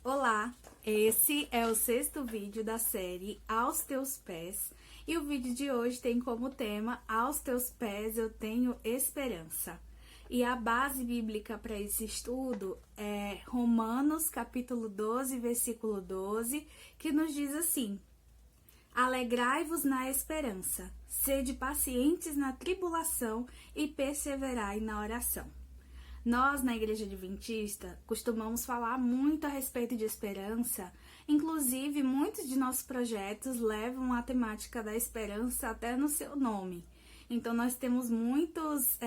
Olá, esse é o sexto vídeo da série Aos Teus Pés e o vídeo de hoje tem como tema Aos Teus Pés eu tenho esperança. E a base bíblica para esse estudo é Romanos capítulo 12, versículo 12, que nos diz assim: Alegrai-vos na esperança, sede pacientes na tribulação e perseverai na oração. Nós, na Igreja Adventista, costumamos falar muito a respeito de esperança, inclusive muitos de nossos projetos levam a temática da esperança até no seu nome. Então, nós temos muitos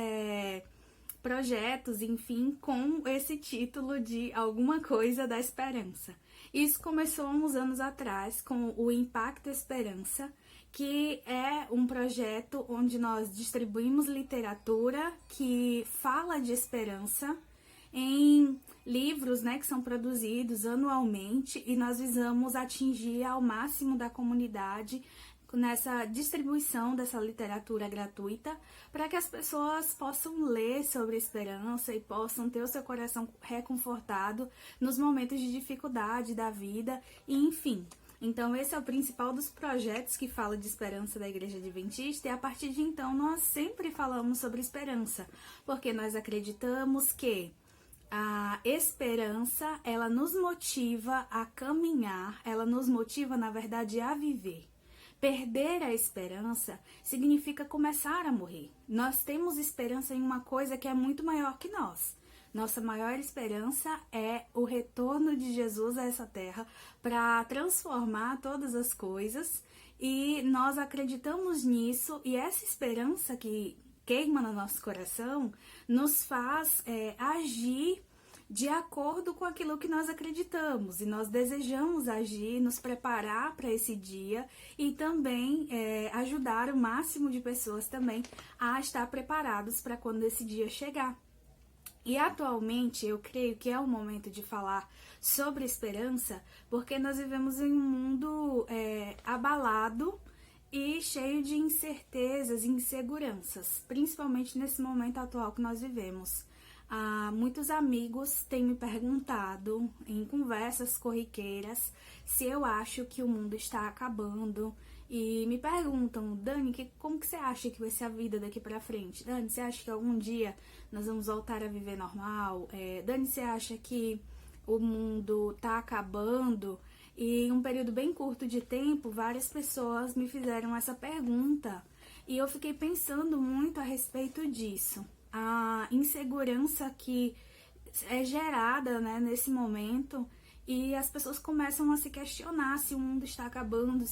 projetos, enfim, com esse título de alguma coisa da esperança. Isso começou há uns anos atrás com o Impacto Esperança, que é um projeto onde nós distribuímos literatura que fala de esperança em livros, que são produzidos anualmente, e nós visamos atingir ao máximo da comunidade nessa distribuição dessa literatura gratuita, para que as pessoas possam ler sobre esperança e possam ter o seu coração reconfortado nos momentos de dificuldade da vida, e enfim. Então, esse é o principal dos projetos que fala de esperança da Igreja Adventista, e a partir de então nós sempre falamos sobre esperança, porque nós acreditamos que a esperança, ela nos motiva a caminhar, ela nos motiva, na verdade, a viver. Perder a esperança significa começar a morrer. Nós temos esperança em uma coisa que é muito maior que nós. Nossa maior esperança é o retorno de Jesus a essa terra para transformar todas as coisas, e nós acreditamos nisso, e essa esperança que queima no nosso coração nos faz agir de acordo com aquilo que nós acreditamos, e nós desejamos agir, nos preparar para esse dia e também ajudar o máximo de pessoas também a estar preparados para quando esse dia chegar. E atualmente eu creio que é o momento de falar sobre esperança, porque nós vivemos em um mundo abalado e cheio de incertezas e inseguranças, principalmente nesse momento atual que nós vivemos. Muitos amigos têm me perguntado em conversas corriqueiras se eu acho que o mundo está acabando, e me perguntam: Dani, como que você acha que vai ser a vida daqui pra frente? Dani, você acha que algum dia nós vamos voltar a viver normal? Dani, você acha que o mundo tá acabando? E em um período bem curto de tempo, várias pessoas me fizeram essa pergunta, e eu fiquei pensando muito a respeito disso. A insegurança que é gerada, nesse momento, e as pessoas começam a se questionar se o mundo está acabando,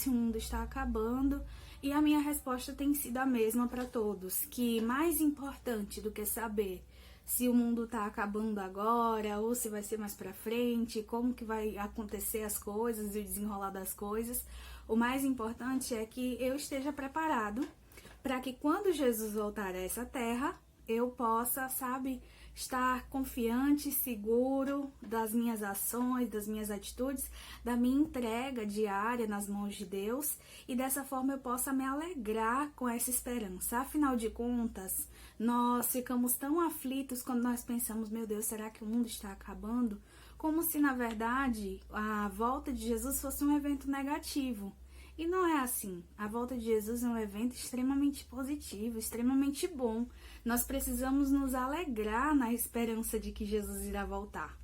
e a minha resposta tem sido a mesma para todos, que mais importante do que saber se o mundo está acabando agora ou se vai ser mais para frente, como que vai acontecer as coisas e o desenrolar das coisas, o mais importante é que eu esteja preparado para que quando Jesus voltar a essa terra, eu possa, estar confiante, seguro das minhas ações, das minhas atitudes, da minha entrega diária nas mãos de Deus, e dessa forma eu possa me alegrar com essa esperança. Afinal de contas, nós ficamos tão aflitos quando nós pensamos: meu Deus, será que o mundo está acabando? Como se, na verdade, a volta de Jesus fosse um evento negativo. E não é assim. A volta de Jesus é um evento extremamente positivo, extremamente bom. Nós precisamos nos alegrar na esperança de que Jesus irá voltar.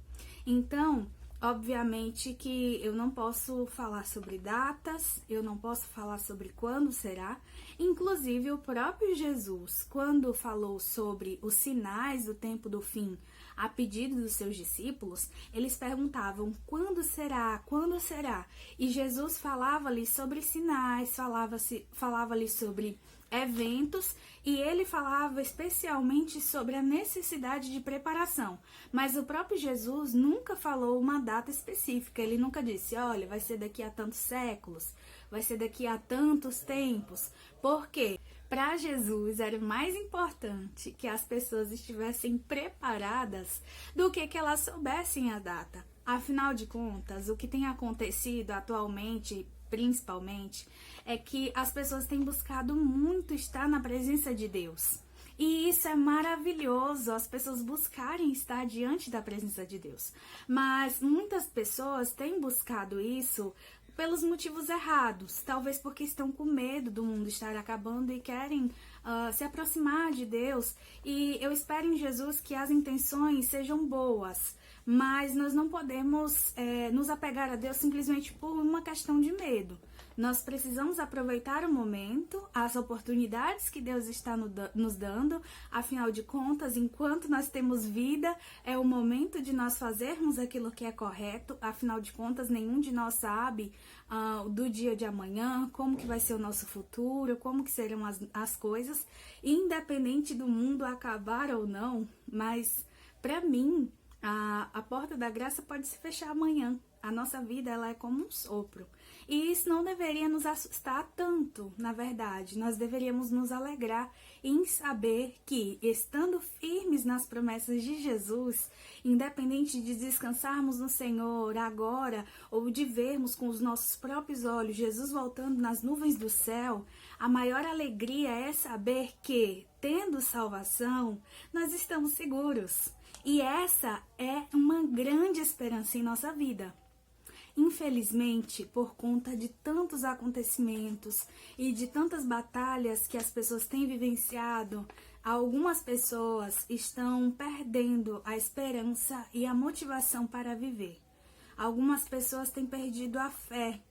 Então, obviamente que eu não posso falar sobre datas, eu não posso falar sobre quando será. Inclusive, o próprio Jesus, quando falou sobre os sinais do tempo do fim, a pedido dos seus discípulos, eles perguntavam: quando será? Quando será? E Jesus falava-lhe sobre sinais, falava-lhe sobre eventos, e ele falava especialmente sobre a necessidade de preparação. Mas o próprio Jesus nunca falou uma data específica. Ele nunca disse: olha, vai ser daqui a tantos séculos, vai ser daqui a tantos tempos. Por quê? Para Jesus era mais importante que as pessoas estivessem preparadas do que elas soubessem a data. Afinal de contas, o que tem acontecido atualmente, principalmente, é que as pessoas têm buscado muito estar na presença de Deus. E isso é maravilhoso, as pessoas buscarem estar diante da presença de Deus. Mas muitas pessoas têm buscado isso pelos motivos errados, talvez porque estão com medo do mundo estar acabando e querem se aproximar de Deus. E eu espero em Jesus que as intenções sejam boas, mas nós não podemos nos apegar a Deus simplesmente por uma questão de medo. Nós precisamos aproveitar o momento, as oportunidades que Deus está nos dando. Afinal de contas, enquanto nós temos vida, é o momento de nós fazermos aquilo que é correto. Afinal de contas, nenhum de nós sabe do dia de amanhã, como que vai ser o nosso futuro, como que serão as coisas, independente do mundo acabar ou não. Mas, para mim, a porta da graça pode se fechar amanhã. A nossa vida, ela é como um sopro. E isso não deveria nos assustar tanto, na verdade. Nós deveríamos nos alegrar em saber que, estando firmes nas promessas de Jesus, independente de descansarmos no Senhor agora ou de vermos com os nossos próprios olhos Jesus voltando nas nuvens do céu, a maior alegria é saber que, tendo salvação, nós estamos seguros. E essa é uma grande esperança em nossa vida. Infelizmente, por conta de tantos acontecimentos e de tantas batalhas que as pessoas têm vivenciado, algumas pessoas estão perdendo a esperança e a motivação para viver. Algumas pessoas têm perdido a fé,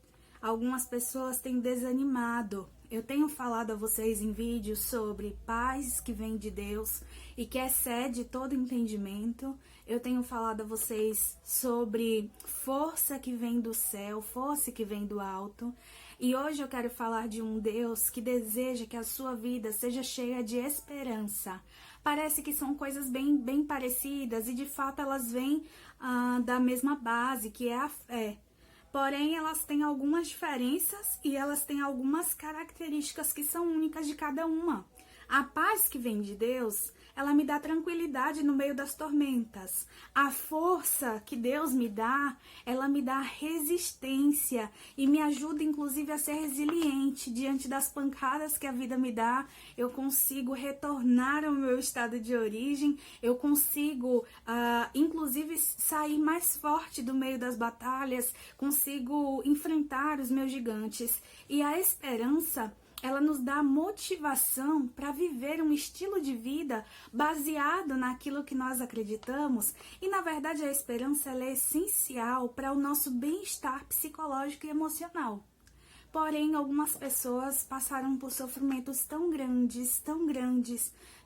algumas pessoas têm desanimado. Eu tenho falado a vocês em vídeos sobre paz que vem de Deus e que excede todo entendimento. Eu tenho falado a vocês sobre força que vem do céu, força que vem do alto. E hoje eu quero falar de um Deus que deseja que a sua vida seja cheia de esperança. Parece que são coisas bem parecidas e de fato elas vêm da mesma base, que é a fé. Porém, elas têm algumas diferenças e elas têm algumas características que são únicas de cada uma. A paz que vem de Deus, ela me dá tranquilidade no meio das tormentas. A força que Deus me dá, ela me dá resistência e me ajuda inclusive a ser resiliente diante das pancadas que a vida me dá. Eu consigo retornar ao meu estado de origem, eu consigo inclusive sair mais forte do meio das batalhas, consigo enfrentar os meus gigantes. E a esperança, ela nos dá motivação para viver um estilo de vida baseado naquilo que nós acreditamos. E, na verdade, a esperança ela é essencial para o nosso bem-estar psicológico e emocional. Porém, algumas pessoas passaram por sofrimentos tão grandes,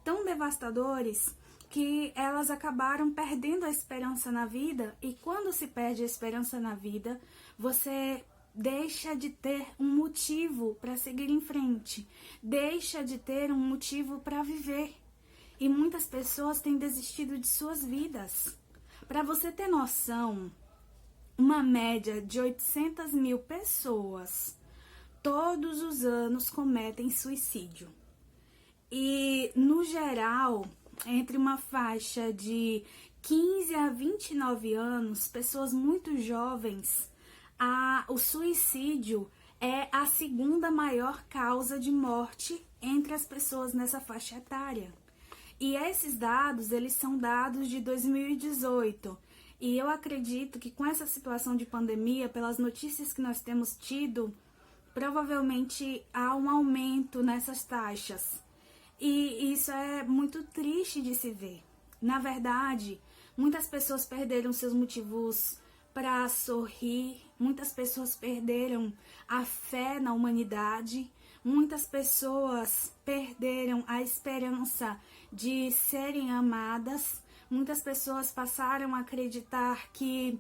tão devastadores, que elas acabaram perdendo a esperança na vida. E quando se perde a esperança na vida, você deixa de ter um motivo para seguir em frente, deixa de ter um motivo para viver. E muitas pessoas têm desistido de suas vidas. Para você ter noção, uma média de 800 mil pessoas todos os anos cometem suicídio. E, no geral, entre uma faixa de 15 a 29 anos, pessoas muito jovens, o suicídio é a segunda maior causa de morte entre as pessoas nessa faixa etária. E esses dados, eles são dados de 2018. E eu acredito que com essa situação de pandemia, pelas notícias que nós temos tido, provavelmente há um aumento nessas taxas. E isso é muito triste de se ver. Na verdade, muitas pessoas perderam seus motivos para sorrir, muitas pessoas perderam a fé na humanidade, muitas pessoas perderam a esperança de serem amadas, muitas pessoas passaram a acreditar que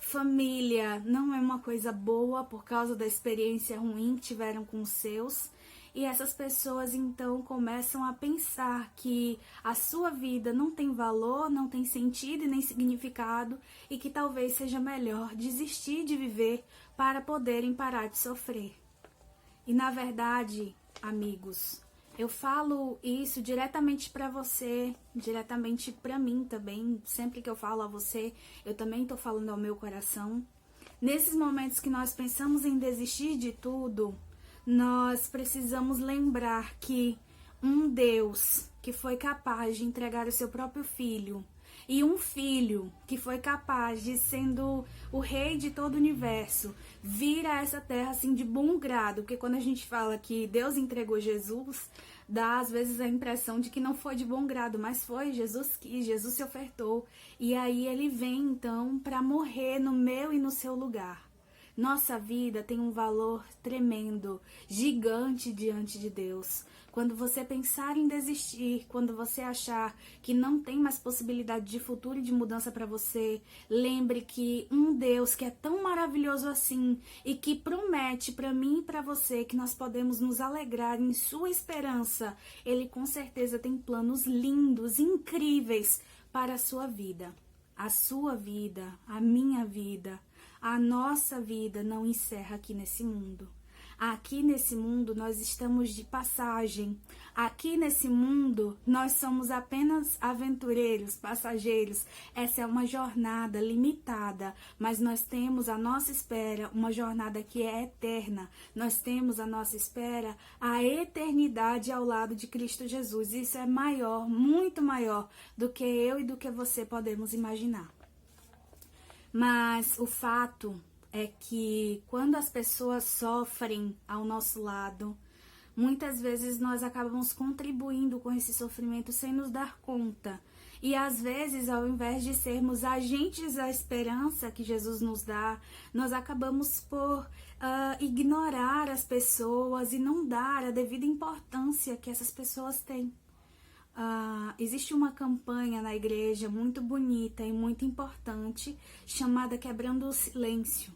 família não é uma coisa boa por causa da experiência ruim que tiveram com os seus. E essas pessoas então começam a pensar que a sua vida não tem valor, não tem sentido e nem significado e que talvez seja melhor desistir de viver para poderem parar de sofrer. E na verdade, amigos, eu falo isso diretamente para você, diretamente para mim também. Sempre que eu falo a você, eu também estou falando ao meu coração. Nesses momentos que nós pensamos em desistir de tudo, nós precisamos lembrar que um Deus que foi capaz de entregar o seu próprio filho, e um filho que foi capaz de, sendo o rei de todo o universo, vir a essa terra assim de bom grado, porque quando a gente fala que Deus entregou Jesus, dá às vezes a impressão de que não foi de bom grado, mas foi, Jesus quis, Jesus se ofertou, e aí ele vem então para morrer no meu e no seu lugar. Nossa vida tem um valor tremendo, gigante diante de Deus. Quando você pensar em desistir, quando você achar que não tem mais possibilidade de futuro e de mudança para você, lembre que um Deus que é tão maravilhoso assim e que promete para mim e para você que nós podemos nos alegrar em sua esperança, ele com certeza tem planos lindos, incríveis para a sua vida. A sua vida, a minha vida, a nossa vida não encerra aqui nesse mundo. Aqui nesse mundo nós estamos de passagem. Aqui nesse mundo nós somos apenas aventureiros, passageiros. Essa é uma jornada limitada, mas nós temos à nossa espera uma jornada que é eterna. Nós temos à nossa espera a eternidade ao lado de Cristo Jesus. Isso é maior, muito maior do que eu e do que você podemos imaginar. Mas o fato é que quando as pessoas sofrem ao nosso lado, muitas vezes nós acabamos contribuindo com esse sofrimento sem nos dar conta. E às vezes, ao invés de sermos agentes da esperança que Jesus nos dá, nós acabamos por ignorar as pessoas e não dar a devida importância que essas pessoas têm. Existe uma campanha na igreja muito bonita e muito importante chamada Quebrando o Silêncio.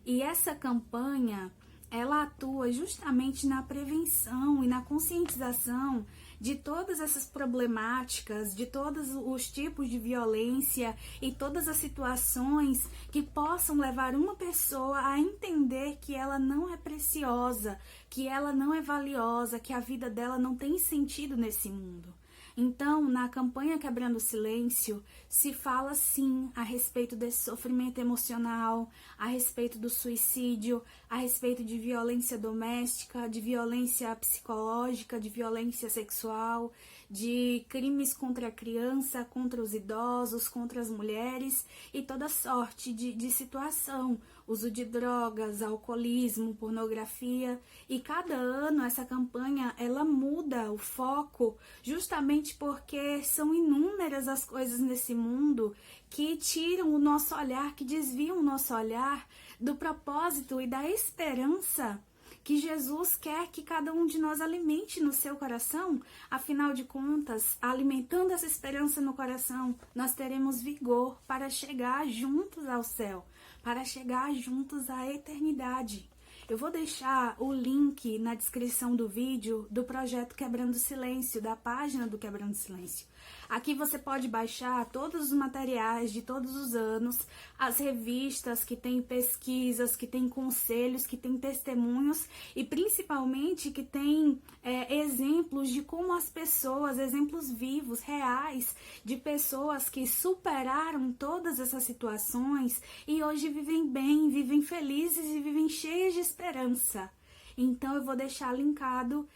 E essa campanha, ela atua justamente na prevenção e na conscientização de todas essas problemáticas, de todos os tipos de violência e todas as situações que possam levar uma pessoa a entender que ela não é preciosa, que ela não é valiosa, que a vida dela não tem sentido nesse mundo. Então, na campanha Quebrando o Silêncio, se fala sim a respeito desse sofrimento emocional, a respeito do suicídio, a respeito de violência doméstica, de violência psicológica, de violência sexual, de crimes contra a criança, contra os idosos, contra as mulheres e toda sorte de situação. Uso de drogas, alcoolismo, pornografia, e cada ano essa campanha ela muda o foco justamente porque são inúmeras as coisas nesse mundo que tiram o nosso olhar, que desviam o nosso olhar do propósito e da esperança que Jesus quer que cada um de nós alimente no seu coração. Afinal de contas, alimentando essa esperança no coração, nós teremos vigor para chegar juntos ao céu, para chegar juntos à eternidade. Eu vou deixar o link na descrição do vídeo do projeto Quebrando o Silêncio, da página do Quebrando o Silêncio. Aqui você pode baixar todos os materiais de todos os anos, as revistas que têm pesquisas, que têm conselhos, que têm testemunhos e principalmente que têm exemplos de como as pessoas, exemplos vivos, reais, de pessoas que superaram todas essas situações e hoje vivem bem, vivem felizes e vivem cheias de esperança. Então eu vou deixar linkado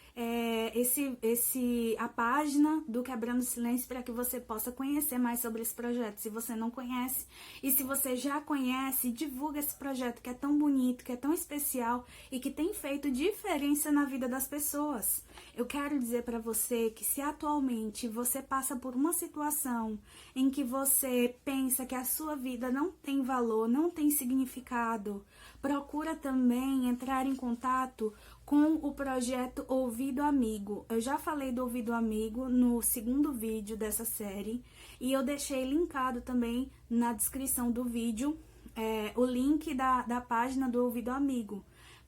a página do Quebrando o Silêncio para que você possa conhecer mais sobre esse projeto, se você não conhece. E se você já conhece, divulga esse projeto que é tão bonito, que é tão especial e que tem feito diferença na vida das pessoas. Eu quero dizer para você que se atualmente você passa por uma situação em que você pensa que a sua vida não tem valor, não tem significado, procura também entrar em contato com o projeto Ouvido Amigo. Eu já falei do Ouvido Amigo no segundo vídeo dessa série e eu deixei linkado também na descrição do vídeo o link da página do Ouvido Amigo.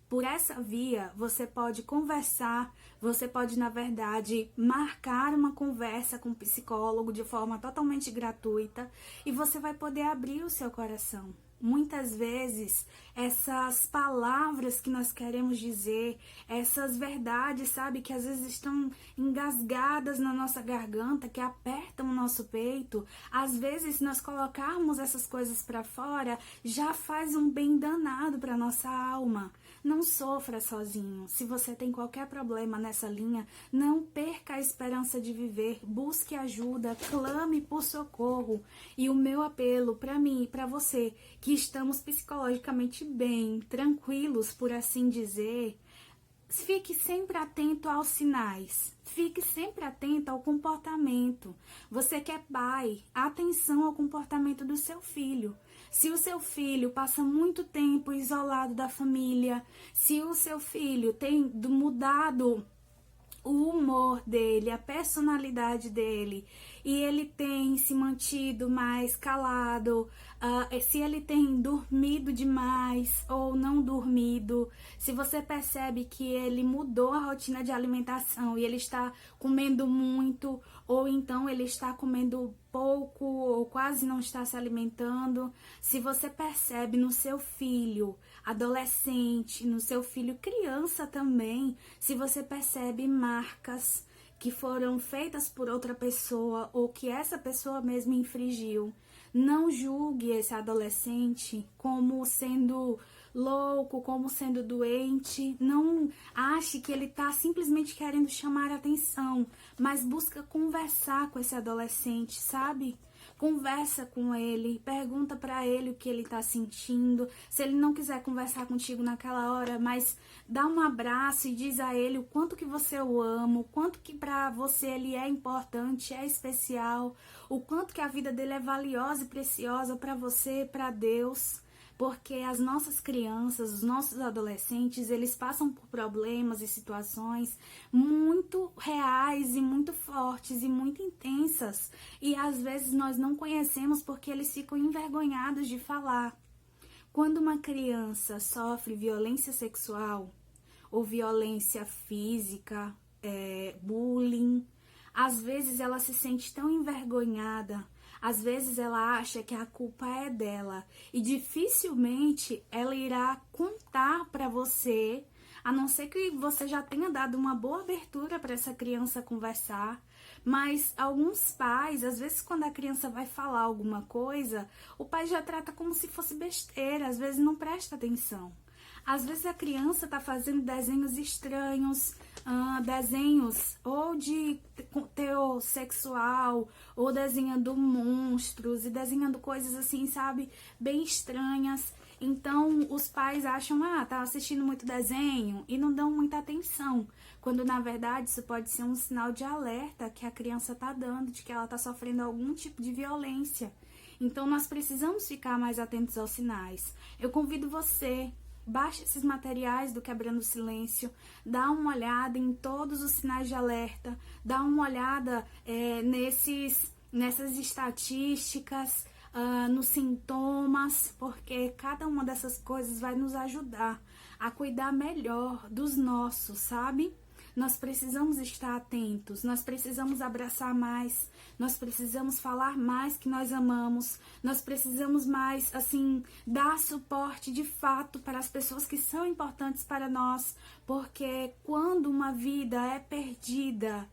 Por essa via, você pode conversar, você pode, na verdade, marcar uma conversa com um psicólogo de forma totalmente gratuita e você vai poder abrir o seu coração. Muitas vezes, essas palavras que nós queremos dizer, essas verdades, sabe, que às vezes estão engasgadas na nossa garganta, que apertam o nosso peito, às vezes nós colocarmos essas coisas para fora já faz um bem danado para nossa alma. Não sofra sozinho. Se você tem qualquer problema nessa linha, não perca a esperança de viver. Busque ajuda, clame por socorro. E o meu apelo para mim e para você, que estamos psicologicamente bem, tranquilos, por assim dizer, fique sempre atento aos sinais. Fique sempre atento ao comportamento. Você que é pai, atenção ao comportamento do seu filho. Se o seu filho passa muito tempo isolado da família, se o seu filho tem mudado o humor dele, a personalidade dele, e ele tem se mantido mais calado, se ele tem dormido demais ou não dormido, se você percebe que ele mudou a rotina de alimentação e ele está comendo muito, ou então ele está comendo pouco ou quase não está se alimentando, se você percebe no seu filho adolescente, no seu filho criança também, se você percebe marcas que foram feitas por outra pessoa ou que essa pessoa mesmo infringiu, não julgue esse adolescente como sendo louco, como sendo doente. Não ache que ele está simplesmente querendo chamar a atenção, mas busca conversar com esse adolescente, sabe? Conversa com ele, pergunta para ele o que ele está sentindo. Se ele não quiser conversar contigo naquela hora, mas dá um abraço e diz a ele o quanto que você o ama, o quanto que para você ele é importante, é especial, o quanto que a vida dele é valiosa e preciosa para você, para Deus. Porque as nossas crianças, os nossos adolescentes, eles passam por problemas e situações muito reais e muito fortes e muito intensas. E às vezes nós não conhecemos porque eles ficam envergonhados de falar. Quando uma criança sofre violência sexual ou violência física, bullying, às vezes ela se sente tão envergonhada. Às vezes ela acha que a culpa é dela e dificilmente ela irá contar para você, a não ser que você já tenha dado uma boa abertura para essa criança conversar. Mas alguns pais, às vezes quando a criança vai falar alguma coisa, o pai já trata como se fosse besteira, às vezes não presta atenção. Às vezes a criança está fazendo desenhos estranhos, desenhos ou de teor sexual, ou desenhando monstros e desenhando coisas assim, sabe, bem estranhas. Então os pais acham, tá assistindo muito desenho e não dão muita atenção, quando na verdade isso pode ser um sinal de alerta que a criança está dando, de que ela está sofrendo algum tipo de violência. Então nós precisamos ficar mais atentos aos sinais. Eu convido você, baixe esses materiais do Quebrando o Silêncio, dá uma olhada em todos os sinais de alerta, dá uma olhada nessas estatísticas, nos sintomas, porque cada uma dessas coisas vai nos ajudar a cuidar melhor dos nossos, sabe? Nós precisamos estar atentos, nós precisamos abraçar mais, nós precisamos falar mais que nós amamos, nós precisamos mais, assim, dar suporte de fato para as pessoas que são importantes para nós, porque quando uma vida é perdida,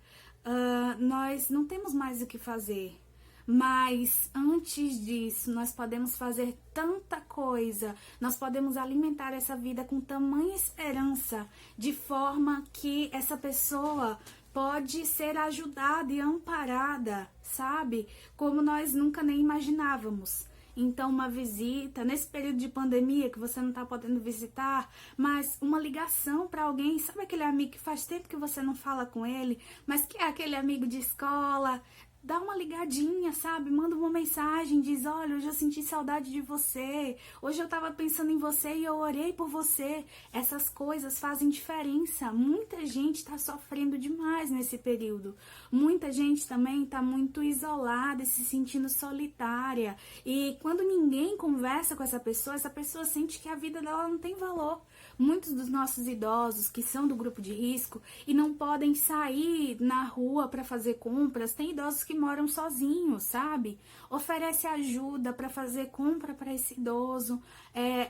nós não temos mais o que fazer. Mas antes disso, nós podemos fazer tanta coisa, nós podemos alimentar essa vida com tamanha esperança, de forma que essa pessoa pode ser ajudada e amparada, sabe? Como nós nunca nem imaginávamos. Então, uma visita, nesse período de pandemia que você não está podendo visitar, mas uma ligação para alguém, sabe aquele amigo que faz tempo que você não fala com ele, mas que é aquele amigo de escola? Dá uma ligadinha, sabe? Manda uma mensagem, diz, olha, hoje eu senti saudade de você, hoje eu tava pensando em você e eu orei por você. Essas coisas fazem diferença. Muita gente tá sofrendo demais nesse período. Muita gente também tá muito isolada e se sentindo solitária. E quando ninguém conversa com essa pessoa sente que a vida dela não tem valor. Muitos dos nossos idosos que são do grupo de risco e não podem sair na rua para fazer compras, tem idosos que moram sozinhos, sabe? Oferece ajuda para fazer compra para esse idoso,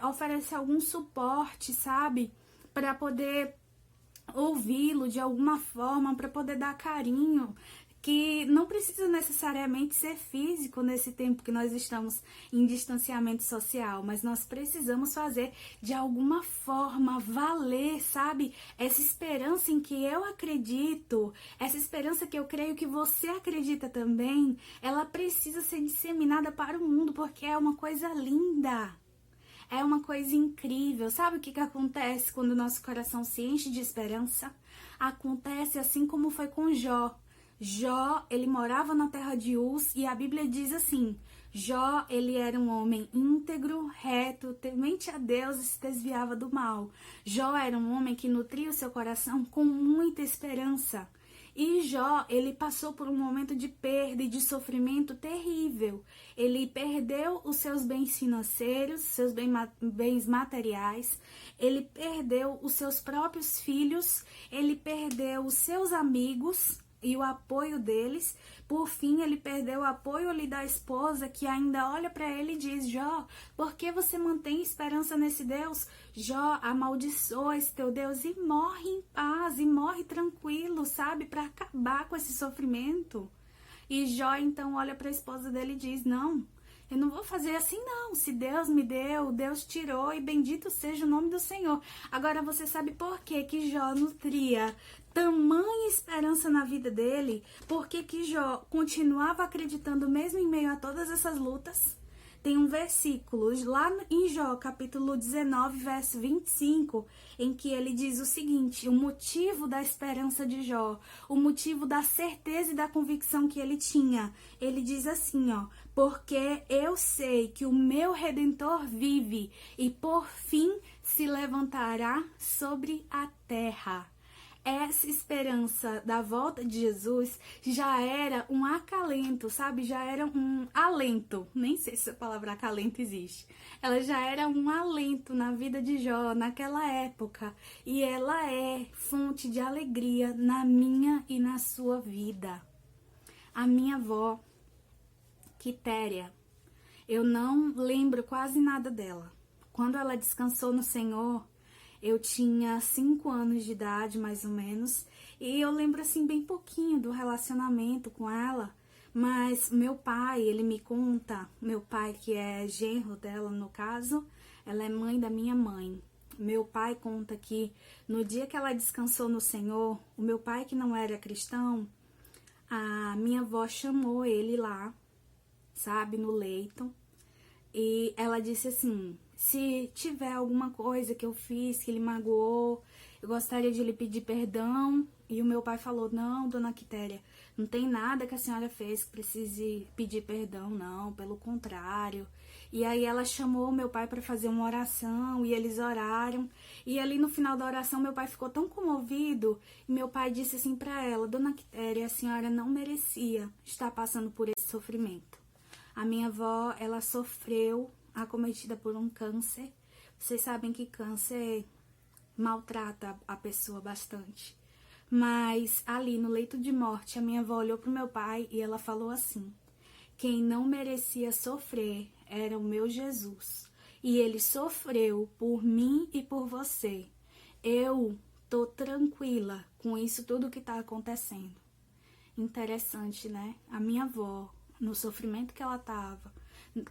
oferece algum suporte, sabe? Para poder ouvi-lo de alguma forma, para poder dar carinho, que não precisa necessariamente ser físico nesse tempo que nós estamos em distanciamento social, mas nós precisamos fazer de alguma forma valer, sabe? Essa esperança em que eu acredito, essa esperança que eu creio que você acredita também, ela precisa ser disseminada para o mundo, porque é uma coisa linda. É uma coisa incrível. Sabe o que acontece quando o nosso coração se enche de esperança? Acontece assim como foi com Jó. Jó, ele morava na terra de Uz e a Bíblia diz assim: Jó, ele era um homem íntegro, reto, temente a Deus e se desviava do mal. Jó era um homem que nutria o seu coração com muita esperança. E Jó, ele passou por um momento de perda e de sofrimento terrível. Ele perdeu os seus bens financeiros, seus bens materiais, ele perdeu os seus próprios filhos, ele perdeu os seus amigos e o apoio deles. Por fim, ele perdeu o apoio ali da esposa, que ainda olha para ele e diz: Jó, por que você mantém esperança nesse Deus? Jó, amaldiçoa esse teu Deus e morre em paz, e morre tranquilo, sabe? Para acabar com esse sofrimento. E Jó então olha para a esposa dele e diz: não, eu não vou fazer assim não. Se Deus me deu, Deus tirou, e bendito seja o nome do Senhor. Agora você sabe por que Jó nutria tamanha esperança na vida dele? Por que Jó continuava acreditando mesmo em meio a todas essas lutas? Tem um versículo lá em Jó, capítulo 19, verso 25, em que ele diz o seguinte: o motivo da esperança de Jó, o motivo da certeza e da convicção que ele tinha. Ele diz assim, ó: porque eu sei que o meu Redentor vive e por fim se levantará sobre a terra. Essa esperança da volta de Jesus já era um acalento, sabe? Já era um alento. Nem sei se a palavra acalento existe. Ela já era um alento na vida de Jó naquela época. E ela é fonte de alegria na minha e na sua vida. A minha avó, Quitéria, eu não lembro quase nada dela. Quando ela descansou no Senhor, eu tinha 5 anos de idade, mais ou menos, e eu lembro, assim, bem pouquinho do relacionamento com ela, mas meu pai, ele me conta, meu pai, que é genro dela, no caso, ela é mãe da minha mãe. Meu pai conta que no dia que ela descansou no Senhor, o meu pai, que não era cristão, a minha avó chamou ele lá, sabe, no leito, e ela disse assim: se tiver alguma coisa que eu fiz que ele magoou, eu gostaria de lhe pedir perdão. E o meu pai falou: não, dona Quitéria, não tem nada que a senhora fez que precise pedir perdão, não, pelo contrário. E aí ela chamou o meu pai para fazer uma oração e eles oraram. E ali no final da oração meu pai ficou tão comovido e meu pai disse assim para ela: dona Quitéria, a senhora não merecia estar passando por esse sofrimento. A minha avó, ela sofreu, acometida por um câncer. Vocês sabem que câncer maltrata a pessoa bastante. Mas ali no leito de morte, a minha avó olhou pro meu pai e ela falou assim: quem não merecia sofrer era o meu Jesus. E ele sofreu por mim e por você. Eu tô tranquila com isso tudo que tá acontecendo. Interessante, né? A minha avó, no sofrimento que ela tava,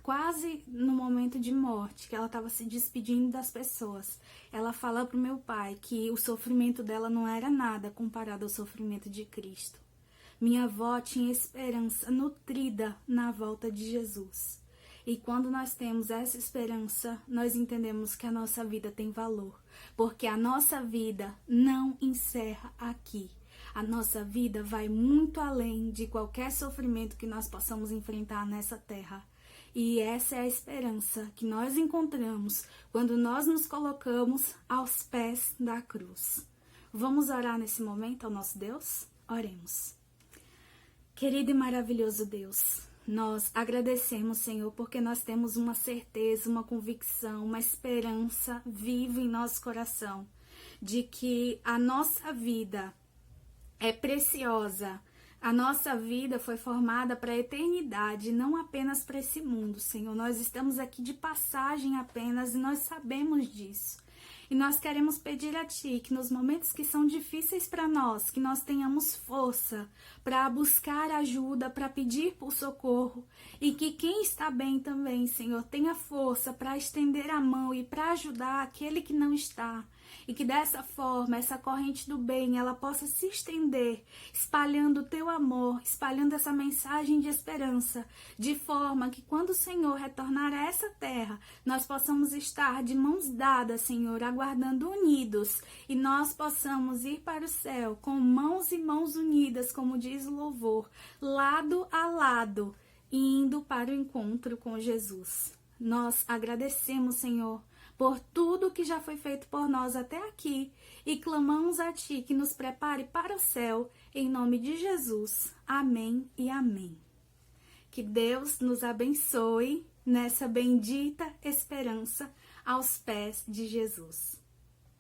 quase no momento de morte, que ela estava se despedindo das pessoas, ela fala pro meu pai que o sofrimento dela não era nada comparado ao sofrimento de Cristo. Minha avó tinha esperança nutrida na volta de Jesus. E quando nós temos essa esperança, nós entendemos que a nossa vida tem valor, porque a nossa vida não encerra aqui. A nossa vida vai muito além de qualquer sofrimento que nós possamos enfrentar nessa terra. E essa é a esperança que nós encontramos quando nós nos colocamos aos pés da cruz. Vamos orar nesse momento ao nosso Deus? Oremos. Querido e maravilhoso Deus, nós agradecemos, Senhor, porque nós temos uma certeza, uma convicção, uma esperança viva em nosso coração de que a nossa vida é preciosa A nossa vida foi formada para a eternidade, não apenas para esse mundo, Senhor. Nós estamos aqui de passagem apenas e nós sabemos disso. E nós queremos pedir a Ti que nos momentos que são difíceis para nós, que nós tenhamos força para buscar ajuda, para pedir por socorro. E que quem está bem também, Senhor, tenha força para estender a mão e para ajudar aquele que não está. E que dessa forma, essa corrente do bem, ela possa se estender, espalhando o Teu amor, espalhando essa mensagem de esperança, de forma que quando o Senhor retornar a essa terra, nós possamos estar de mãos dadas, Senhor, aguardando unidos, e nós possamos ir para o céu com mãos e mãos unidas, como diz o louvor, lado a lado, indo para o encontro com Jesus. Nós agradecemos, Senhor, por tudo que já foi feito por nós até aqui e clamamos a Ti que nos prepare para o céu, em nome de Jesus. Amém e amém. Que Deus nos abençoe nessa bendita esperança aos pés de Jesus.